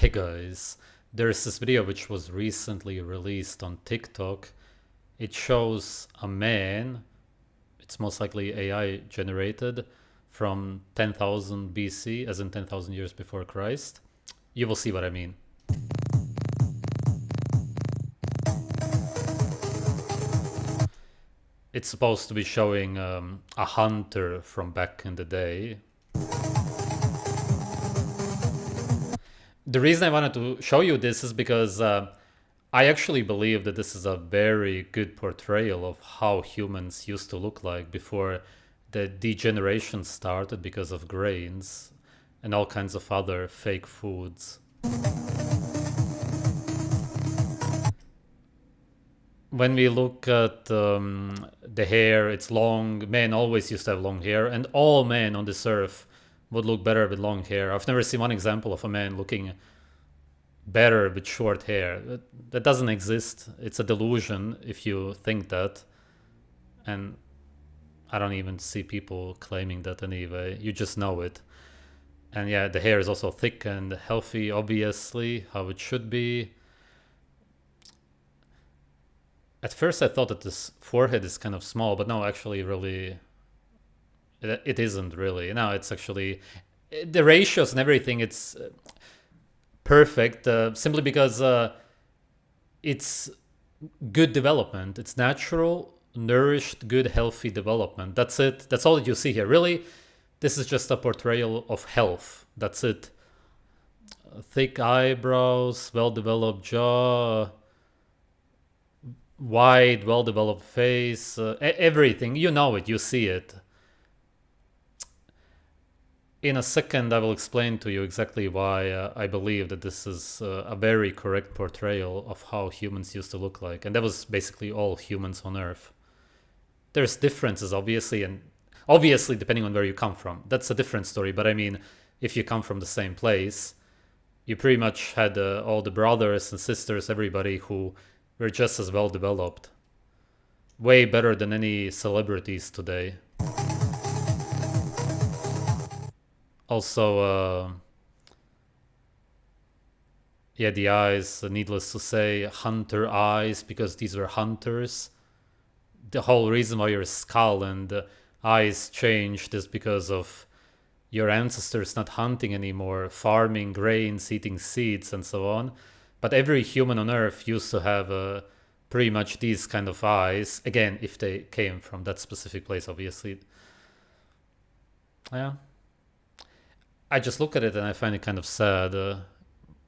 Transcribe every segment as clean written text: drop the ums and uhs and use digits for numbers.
Hey guys, there's this video which was recently released on TikTok. It shows a man, it's most likely AI generated, from 10,000 BC, as in 10,000 years before Christ. You will see what I mean. It's supposed to be showing a hunter from back in the day. The reason I wanted to show you this is because I actually believe that this is a very good portrayal of how humans used to look like before the degeneration started because of grains and all kinds of other fake foods. When we look at the hair, it's long. Men always used to have long hair, and all men on this earth would look better with long hair. I've never seen one example of a man looking better with short hair. That doesn't exist. It's a delusion if you think that. And I don't even see people claiming that anyway. You just know it. And yeah, the hair is also thick and healthy, obviously, how it should be. At first I thought that this forehead is kind of small, but no, actually really, it isn't really. No, it's actually, the ratios and everything, it's perfect, simply because it's good development. It's natural, nourished, good, healthy development. That's it. That's all that you see here. Really, this is just a portrayal of health. That's it. Thick eyebrows, well-developed jaw, wide, well-developed face, everything. You know it. You see it. In a second, I will explain to you exactly why I believe that this is a very correct portrayal of how humans used to look like. And that was basically all humans on Earth. There's differences, obviously, and obviously depending on where you come from. That's a different story. But I mean, if you come from the same place, you pretty much had all the brothers and sisters, everybody who were just as well developed. Way better than any celebrities today. Also, yeah, the eyes, needless to say, hunter eyes, because these were hunters. The whole reason why your skull and eyes changed is because of your ancestors not hunting anymore, farming grains, eating seeds, and so on. But every human on Earth used to have pretty much these kind of eyes. Again, if they came from that specific place, obviously. Yeah. I just look at it and I find it kind of sad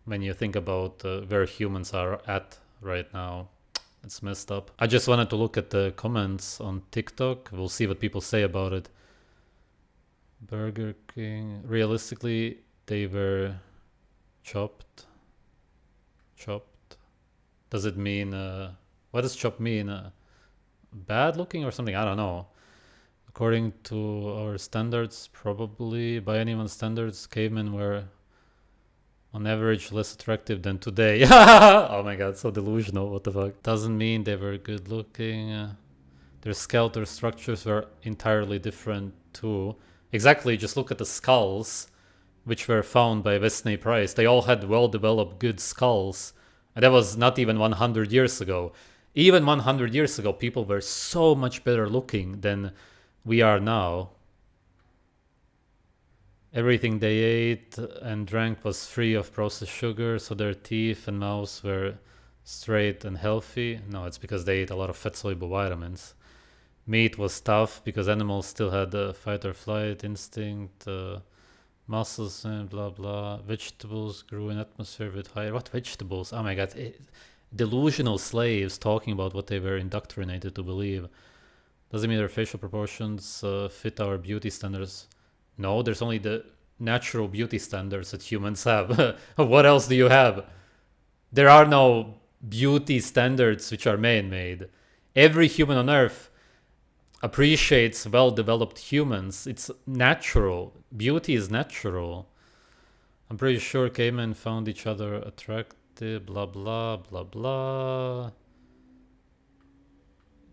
when you think about where humans are at right now. It's messed up. I just wanted to look at the comments on TikTok. We'll see what people say about it. Burger King. Realistically, they were chopped. Chopped. Does it mean... what does chop mean? Bad looking or something? I don't know. According to our standards, probably by anyone's standards, cavemen were on average less attractive than today. Oh my god, so delusional, what the fuck. Doesn't mean they were good looking. Their skeletal structures were entirely different too. Exactly, just look at the skulls, which were found by Wesley Price. They all had well-developed good skulls. And that was not even 100 years ago. Even 100 years ago, people were so much better looking than we are now. Everything they ate and drank was free of processed sugar, so their teeth and mouths were straight and healthy. No, it's because they ate a lot of fat-soluble vitamins. Meat was tough because animals still had the fight or flight instinct, muscles and blah blah. Vegetables grew in atmosphere with higher... What vegetables? Oh my god. Delusional slaves talking about what they were indoctrinated to believe. Doesn't mean their facial proportions fit our beauty standards. No, there's only the natural beauty standards that humans have. What else do you have? There are no beauty standards which are man-made. Every human on Earth appreciates well-developed humans. It's natural. Beauty is natural. I'm pretty sure cavemen found each other attractive, blah blah blah blah.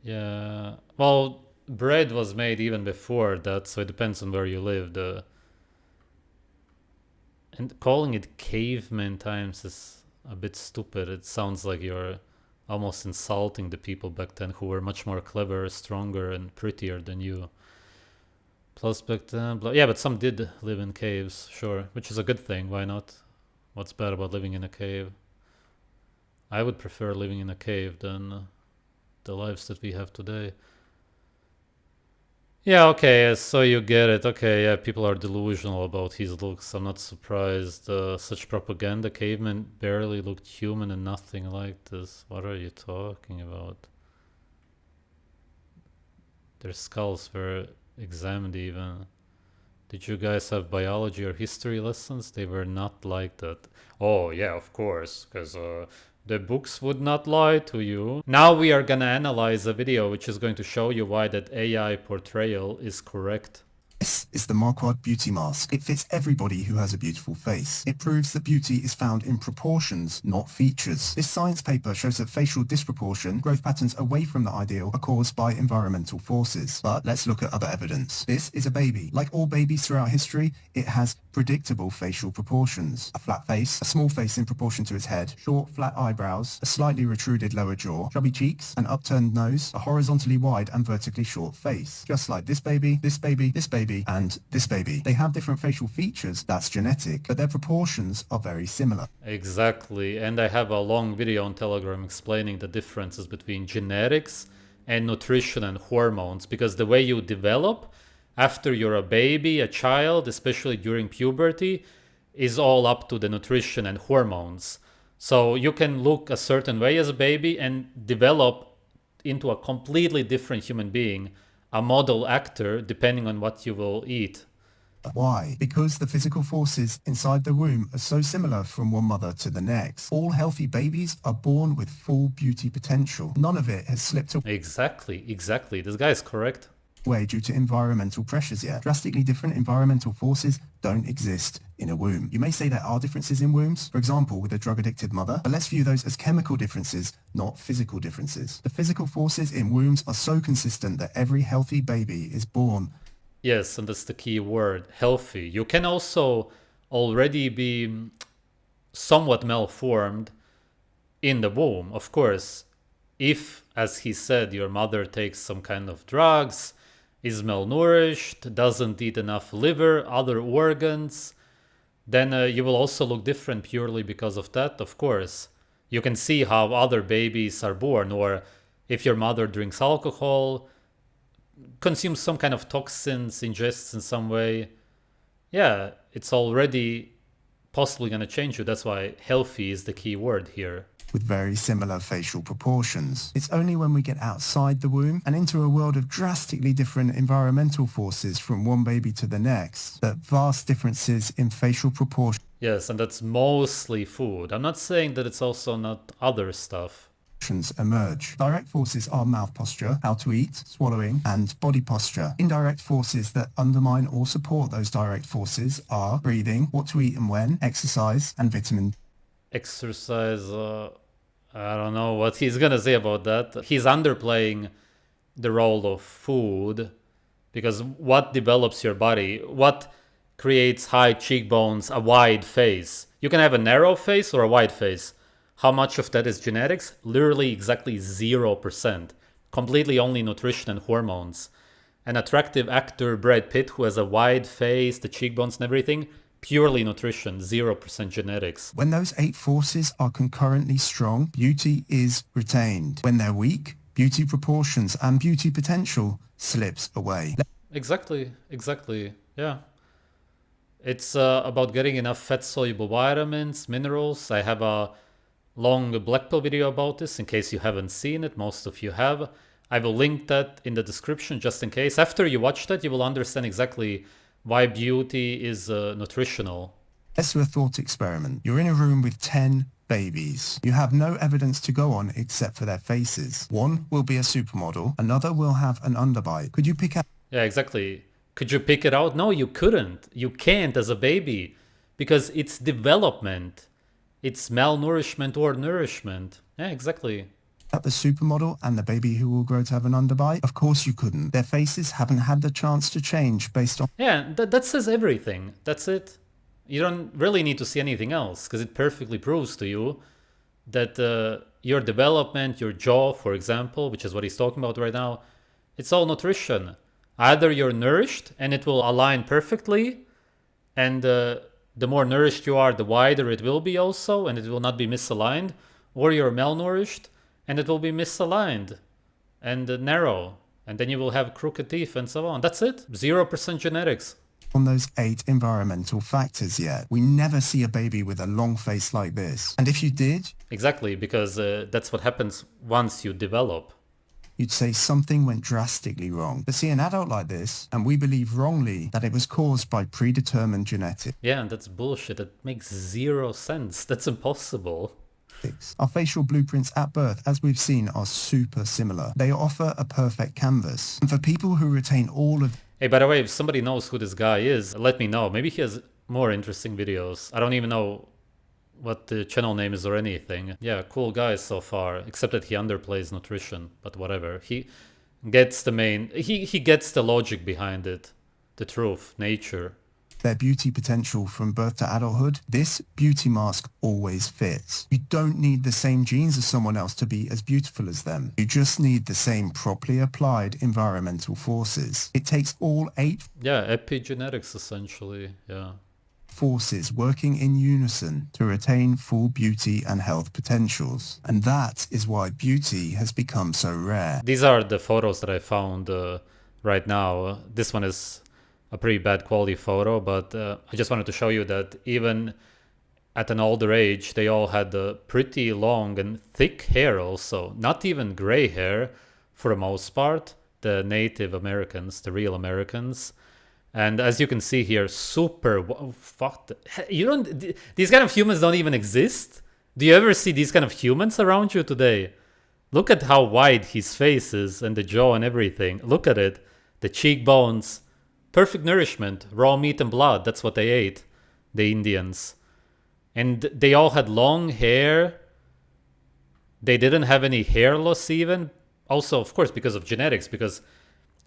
Yeah, well, bread was made even before that, so it depends on where you lived. And calling it caveman times is a bit stupid. It sounds like you're almost insulting the people back then who were much more clever, stronger, and prettier than you. Plus back then, yeah, but some did live in caves, sure, which is a good thing. Why not? What's bad about living in a cave? I would prefer living in a cave than the lives that we have today. Yeah, okay, so you get it. Okay, yeah, people are delusional about his looks. I'm not surprised. Such propaganda, cavemen barely looked human and nothing like this. What are you talking about? Their skulls were examined even. Did you guys have biology or history lessons? They were not like that. Oh, yeah, of course, because the books would not lie to you. Now we are gonna analyze a video which is going to show you why that AI portrayal is correct. This is the Marquardt Beauty Mask. It fits everybody who has a beautiful face. It proves that beauty is found in proportions, not features. This science paper shows that facial disproportion, growth patterns away from the ideal, are caused by environmental forces. But let's look at other evidence. This is a baby. Like all babies throughout history, it has predictable facial proportions. A flat face, a small face in proportion to its head, short, flat eyebrows, a slightly retruded lower jaw, chubby cheeks, an upturned nose, a horizontally wide and vertically short face. Just like this baby, this baby, this baby, and this baby. They have different facial features, that's genetic, but their proportions are very similar. Exactly, and I have a long video on Telegram explaining the differences between genetics and nutrition and hormones, because the way you develop after you're a baby, a child, especially during puberty, is all up to the nutrition and hormones. So you can look a certain way as a baby and develop into a completely different human being, a model actor, depending on what you will eat. Why? Because the physical forces inside the womb are so similar from one mother to the next. All healthy babies are born with full beauty potential. None of it has slipped Exactly. This guy is correct. away due to environmental pressures yet. Drastically different environmental forces don't exist in a womb. You may say there are differences in wombs, for example with a drug-addicted mother, but let's view those as chemical differences, not physical differences. The physical forces in wombs are so consistent that every healthy baby is born. Yes, and that's the key word, healthy. You can also already be somewhat malformed in the womb, of course. If, as he said, your mother takes some kind of drugs, is malnourished, doesn't eat enough liver, other organs, then you will also look different purely because of that, of course. You can see how other babies are born, or if your mother drinks alcohol, consumes some kind of toxins, ingests in some way, yeah, it's already possibly going to change you. That's why healthy is the key word here. With very similar facial proportions. It's only when we get outside the womb and into a world of drastically different environmental forces from one baby to the next that vast differences in facial proportions Yes, and that's mostly food. I'm not saying that it's also not other stuff. emerge. Direct forces are mouth posture, how to eat, swallowing, and body posture. Indirect forces that undermine or support those direct forces are breathing, what to eat and when, exercise, and vitamin Exercise, I don't know what he's gonna say about that. He's underplaying the role of food, because what develops your body? What creates high cheekbones, a wide face? You can have a narrow face or a wide face. How much of that is genetics? Literally exactly 0%. Completely only nutrition and hormones. An attractive actor, Brad Pitt, who has a wide face, the cheekbones and everything, purely nutrition, 0% genetics. When those 8 forces are concurrently strong, beauty is retained. When they're weak, beauty proportions and beauty potential slips away. Exactly. Yeah. It's about getting enough fat-soluble vitamins, minerals. I have a long black pill video about this in case you haven't seen it. Most of you have. I will link that in the description just in case. After you watch that, you will understand exactly why beauty is nutritional. Let's do a thought experiment. You're in a room with 10 babies. You have no evidence to go on except for their faces. One will be a supermodel, another will have an underbite. Could you pick out? Yeah, exactly. Could you pick it out? No, you couldn't. You can't as a baby, because it's development. It's malnourishment or nourishment. Yeah, exactly. The supermodel and the baby who will grow to have an underbite? Of course you couldn't. Their faces haven't had the chance to change based on... Yeah, that says everything. That's it. You don't really need to see anything else because it perfectly proves to you that your development, your jaw, for example, which is what he's talking about right now, it's all nutrition. Either you're nourished and it will align perfectly, and the more nourished you are, the wider it will be also, and it will not be misaligned, or you're malnourished and it will be misaligned and narrow, and then you will have crooked teeth and so on. That's it. 0% genetics. On those 8 environmental factors yet. We never see a baby with a long face like this. And if you did, Exactly, because that's what happens once you develop. you'd say something went drastically wrong. To see an adult like this, and we believe wrongly that it was caused by predetermined genetics. Yeah, and that's bullshit. It makes 0 sense. That's impossible. Our facial blueprints at birth, as we've seen, are super similar. They offer a perfect canvas. And for people who retain all of... Hey, by the way, if somebody knows who this guy is, let me know. Maybe he has more interesting videos. I don't even know what the channel name is or anything. Yeah, cool guy so far, except that he underplays nutrition, but whatever. He gets the main... He gets the logic behind it. The truth, nature. their beauty potential from birth to adulthood, this beauty mask always fits. You don't need the same genes as someone else to be as beautiful as them. You just need the same properly applied environmental forces. It takes all 8 Yeah, epigenetics essentially, yeah. forces working in unison to retain full beauty and health potentials. And that is why beauty has become so rare. These are the photos that I found right now. This one is a pretty bad quality photo, but I just wanted to show you that even at an older age, they all had pretty long and thick hair also. Not even gray hair for the most part, the Native Americans, the real Americans. And as you can see here, super, fuck, these kind of humans don't even exist. Do you ever see these kind of humans around you today? Look at how wide his face is and the jaw and everything. Look at it, the cheekbones, perfect nourishment, raw meat and blood. That's what they ate, the Indians. And they all had long hair. They didn't have any hair loss even. Also, of course, because of genetics, because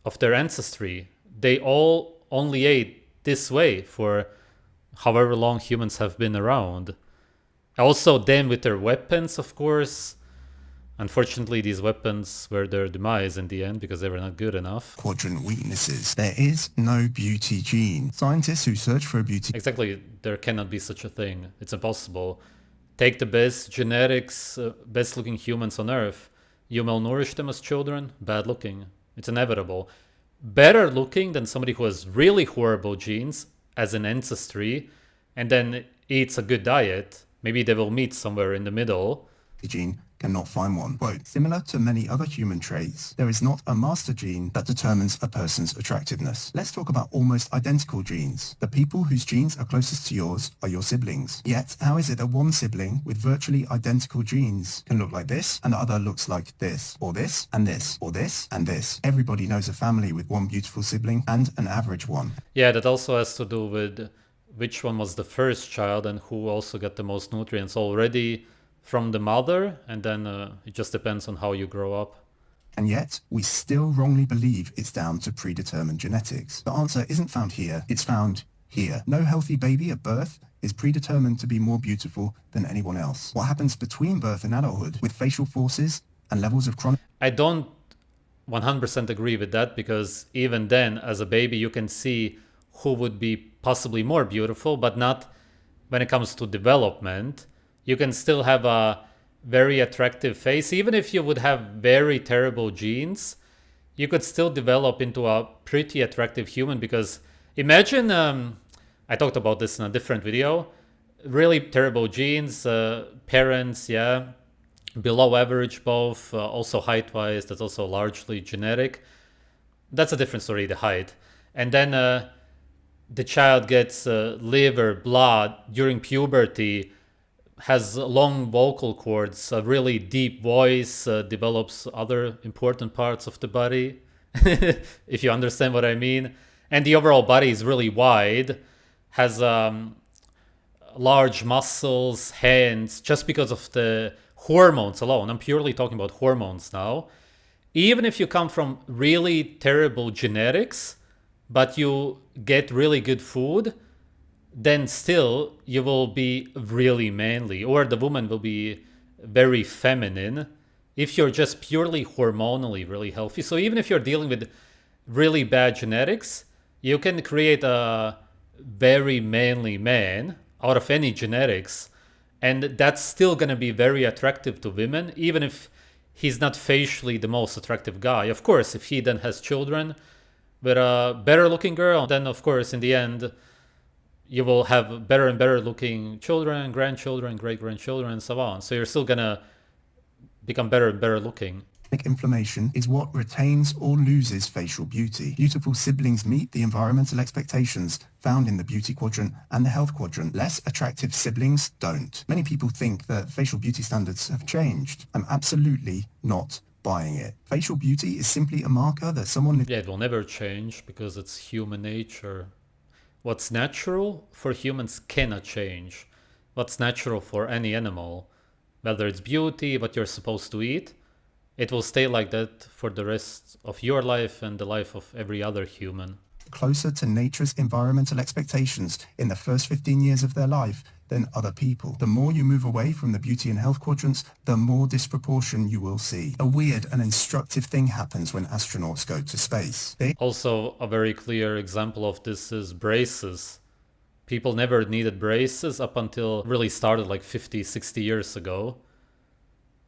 of their ancestry. They all only ate this way for however long humans have been around. Also, them with their weapons, of course. Unfortunately, these weapons were their demise in the end because they were not good enough. Quadrant weaknesses. There is no beauty gene. Scientists who search for a beauty... Exactly, there cannot be such a thing. It's impossible. Take the best genetics, best looking humans on Earth. You malnourish them as children, bad looking. It's inevitable. Better looking than somebody who has really horrible genes as an ancestry and then eats a good diet. Maybe they will meet somewhere in the middle. gene cannot find one. Quote, similar to many other human traits, there is not a master gene that determines a person's attractiveness. Let's talk about almost identical genes. The people whose genes are closest to yours are your siblings. Yet, how is it that one sibling with virtually identical genes can look like this and the other looks like this, or this, and this, or this, and this? Everybody knows a family with one beautiful sibling and an average one. Yeah, that also has to do with which one was the first child and who also got the most nutrients already from the mother, and then it just depends on how you grow up. And yet, we still wrongly believe it's down to predetermined genetics. The answer isn't found here, it's found here. No healthy baby at birth is predetermined to be more beautiful than anyone else. What happens between birth and adulthood with facial forces and levels of chronic... I don't 100% agree with that, because even then, as a baby, you can see who would be possibly more beautiful, but not when it comes to development. You can still have a very attractive face. Even if you would have very terrible genes, you could still develop into a pretty attractive human, because imagine, I talked about this in a different video, really terrible genes, parents, yeah, below average both, also height-wise, that's also largely genetic. That's a different story, the height. And then the child gets liver, blood during puberty, has long vocal cords, a really deep voice, develops other important parts of the body, if you understand what I mean. And the overall body is really wide, has large muscles, hands, just because of the hormones alone. I'm purely talking about hormones now. Even if you come from really terrible genetics, but you get really good food, then still you will be really manly, or the woman will be very feminine if you're just purely hormonally really healthy. So even if you're dealing with really bad genetics, you can create a very manly man out of any genetics, and that's still going to be very attractive to women, even if he's not facially the most attractive guy. Of course, if he then has children with a better looking girl, then of course in the end you will have better and better looking children, grandchildren, great grandchildren, and so on. So you're still gonna become better and better looking. Inflammation is what retains or loses facial beauty. Beautiful siblings meet the environmental expectations found in the beauty quadrant and the health quadrant. Less attractive siblings don't. Many people think that facial beauty standards have changed. I'm absolutely not buying it. Facial beauty is simply a marker that someone... Yeah, it will never change because it's human nature. What's natural for humans cannot change. What's natural for any animal, whether it's beauty, what you're supposed to eat, it will stay like that for the rest of your life and the life of every other human. Closer to nature's environmental expectations in the first 15 years of their life than other people. The more you move away from the beauty and health quadrants, the more disproportion you will see. A weird and instructive thing happens when astronauts go to space. Also, a very clear example of this is braces. People never needed braces up until really started like 50, 60 years ago,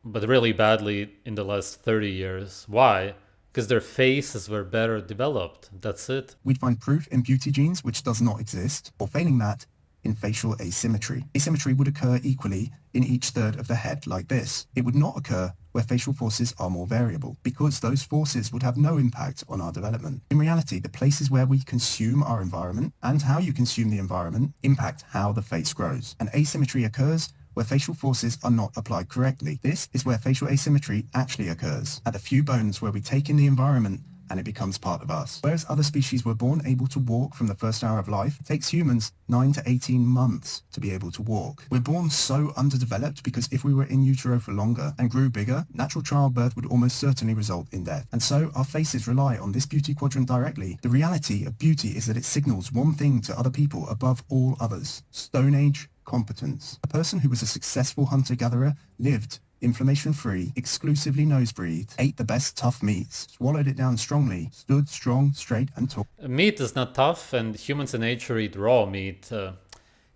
but really badly in the last 30 years. Why? Because their faces were better developed. That's it. We'd find proof in beauty genes which does not exist, or failing that, in facial asymmetry. Asymmetry would occur equally in each third of the head like this. It would not occur where facial forces are more variable, because those forces would have no impact on our development. In reality, the places where we consume our environment and how you consume the environment impact how the face grows. And asymmetry occurs where facial forces are not applied correctly. This is where facial asymmetry actually occurs, at the few bones where we take in the environment and it becomes part of us. Whereas other species were born able to walk from the first hour of life, it takes humans 9 to 18 months to be able to walk. We're born so underdeveloped because if we were in utero for longer and grew bigger, natural childbirth would almost certainly result in death. And so our faces rely on this beauty quadrant directly. The reality of beauty is that it signals one thing to other people above all others: Stone Age competence. A person who was a successful hunter-gatherer lived inflammation-free, exclusively nose-breathed, ate the best tough meats, swallowed it down strongly, stood strong, straight, and tall. Meat is not tough, and humans in nature eat raw meat.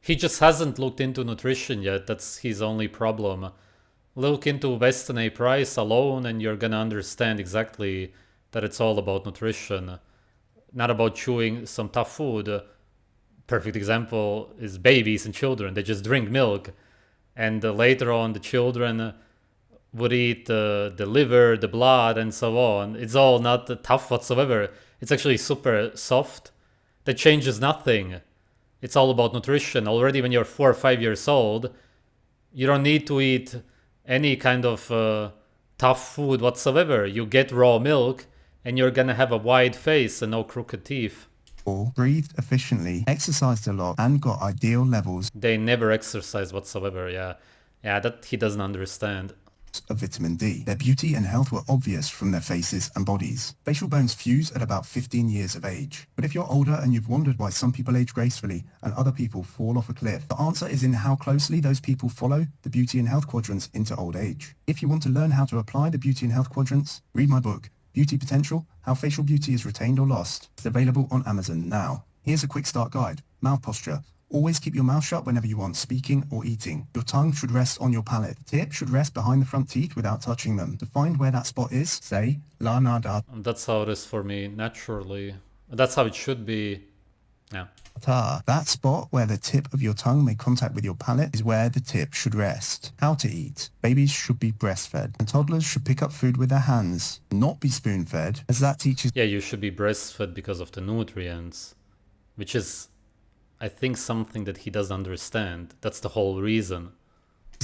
He just hasn't looked into nutrition yet. That's his only problem. Look into Weston A. Price alone, and you're gonna understand exactly that it's all about nutrition, not about chewing some tough food. Perfect example is babies and children. They just drink milk, and later on the children would eat the liver, the blood, and so on. It's all not tough whatsoever. It's actually super soft. That changes nothing. It's all about nutrition. Already when you're 4 or 5 years old, you don't need to eat any kind of tough food whatsoever. You get raw milk and you're gonna have a wide face and no crooked teeth. Breathed efficiently, exercised a lot, and got ideal levels They never exercise whatsoever, yeah. Yeah, that he doesn't understand. of vitamin D. Their beauty and health were obvious from their faces and bodies. Facial bones fuse at about 15 years of age. But if you're older and you've wondered why some people age gracefully and other people fall off a cliff, the answer is in how closely those people follow the beauty and health quadrants into old age. If you want to learn how to apply the beauty and health quadrants, read my book, Beauty Potential: How Facial Beauty is Retained or Lost. It's available on Amazon now. Here's a quick start guide. Mouth posture. Always keep your mouth shut whenever you want speaking or eating. Your tongue should rest on your palate. Tip should rest behind the front teeth without touching them. To find where that spot is, say la na da And that's how it is for me, naturally. That's how it should be. Yeah. ta. That spot where the tip of your tongue made contact with your palate is where the tip should rest. How to eat. Babies should be breastfed, and toddlers should pick up food with their hands, not be spoon-fed, as that teaches Yeah, you should be breastfed because of the nutrients, which is, I think, something that he doesn't understand. That's the whole reason.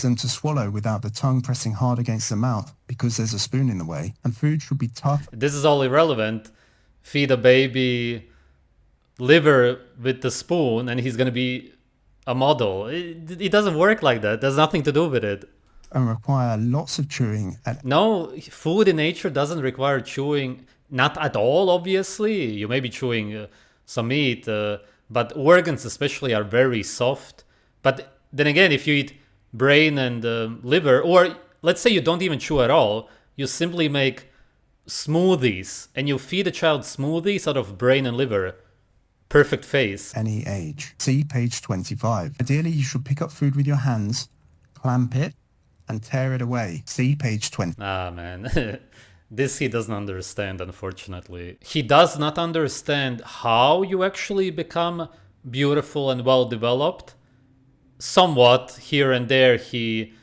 them to swallow without the tongue pressing hard against the mouth because there's a spoon in the way, and food should be tough. This is all irrelevant. Feed a baby liver with the spoon and he's gonna be a model. It doesn't work like that. There's nothing to do with it. And require lots of chewing and No, food in nature doesn't require chewing. Not at all, obviously. You may be chewing some meat, but organs especially are very soft. But then again, if you eat brain and liver, or let's say you don't even chew at all, you simply make smoothies and you feed a child smoothies out of brain and liver, perfect face. Any age. See page 25. Ideally, you should pick up food with your hands, clamp it, and tear it away. See page 20. Ah, man. This he doesn't understand, unfortunately. He does not understand how you actually become beautiful and well developed. Somewhat, here and there, he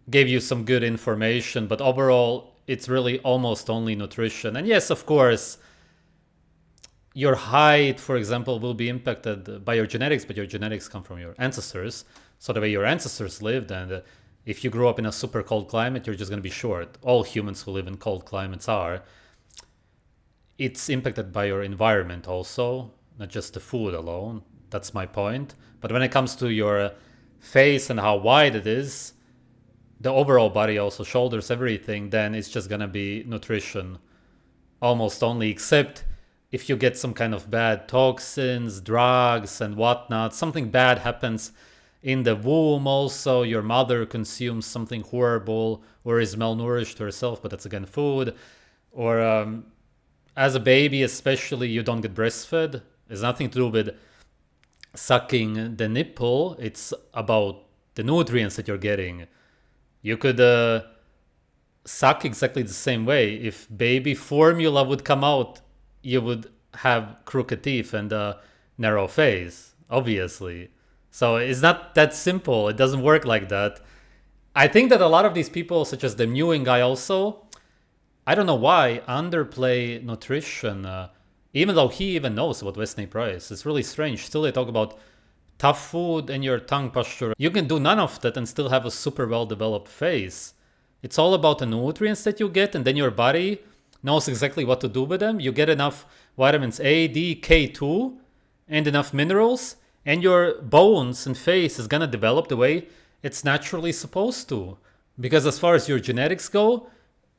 gave you some good information, but overall, it's really almost only nutrition. And yes, of course, your height, for example, will be impacted by your genetics, but your genetics come from your ancestors. So the way your ancestors lived, and if you grew up in a super cold climate, you're just going to be short. All humans who live in cold climates are. It's impacted by your environment also, not just the food alone. That's my point. But when it comes to your face and how wide it is, the overall body also, shoulders, everything, then it's just going to be nutrition almost only, except if you get some kind of bad toxins, drugs and whatnot, something bad happens in the womb also, your mother consumes something horrible or is malnourished herself, but that's again food. Or as a baby especially, you don't get breastfed. It's nothing to do with sucking the nipple. It's about the nutrients that you're getting. You could suck exactly the same way. If baby formula would come out, you would have crooked teeth and a narrow face, obviously. So it's not that simple. It doesn't work like that. I think that a lot of these people, such as the Mewing guy also, I don't know why, underplay nutrition, even though he even knows about Wesley Price. It's really strange. Still they talk about tough food and your tongue posture. You can do none of that and still have a super well-developed face. It's all about the nutrients that you get, and then your body knows exactly what to do with them. You get enough vitamins A, D, K2, and enough minerals, and your bones and face is gonna develop the way it's naturally supposed to. Because as far as your genetics go,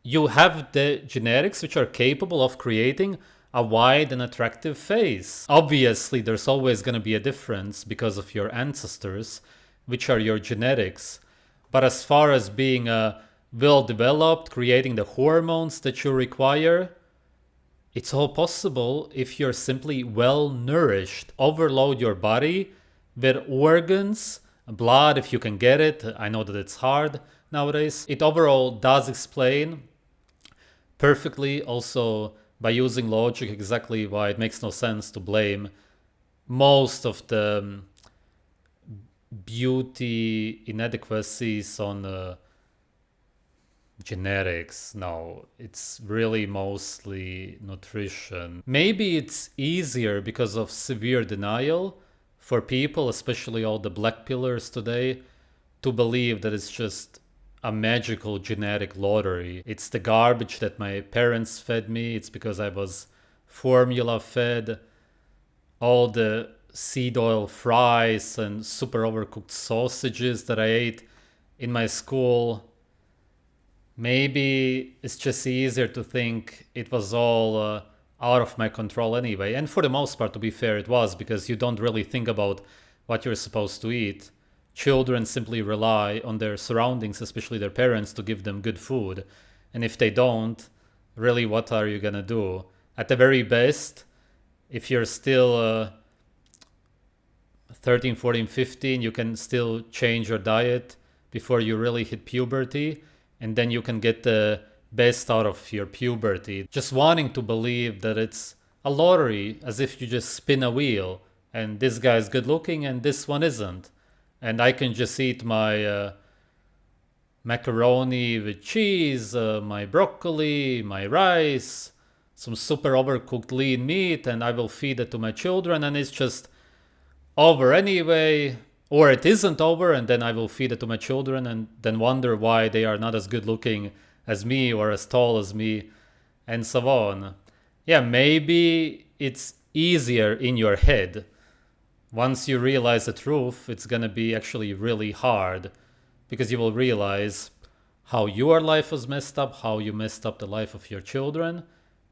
you have the genetics which are capable of creating a wide and attractive face. Obviously, there's always gonna be a difference because of your ancestors, which are your genetics. But as far as being well developed, creating the hormones that you require, it's all possible if you're simply well nourished. Overload your body with organs, blood if you can get it. I know that it's hard nowadays. It overall does explain perfectly also by using logic exactly why it makes no sense to blame most of the beauty inadequacies on genetics. No, it's really mostly nutrition. Maybe it's easier because of severe denial for people, especially all the black pillars today, to believe that it's just a magical genetic lottery. It's the garbage that my parents fed me. It's because I was formula fed. All the seed oil fries and super overcooked sausages that I ate in my school. Maybe it's just easier to think it was all out of my control anyway. And for the most part, to be fair, it was, because you don't really think about what you're supposed to eat. Children simply rely on their surroundings, especially their parents, to give them good food. And if they don't, really, what are you gonna do? At the very best, if you're still 13, 14, 15, you can still change your diet before you really hit puberty. And then you can get the best out of your puberty. Just wanting to believe that it's a lottery, as if you just spin a wheel and this guy's good looking and this one isn't. And I can just eat my macaroni with cheese, my broccoli, my rice, some super overcooked lean meat, and I will feed it to my children, and it's just over anyway. Or it isn't over, and then I will feed it to my children and then wonder why they are not as good looking as me or as tall as me, and so on. Yeah, maybe it's easier in your head. Once you realize the truth, it's gonna be actually really hard, because you will realize how your life was messed up, how you messed up the life of your children,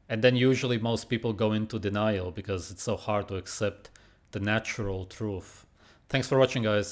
and then usually most people go into denial because it's so hard to accept the natural truth. Thanks for watching, guys.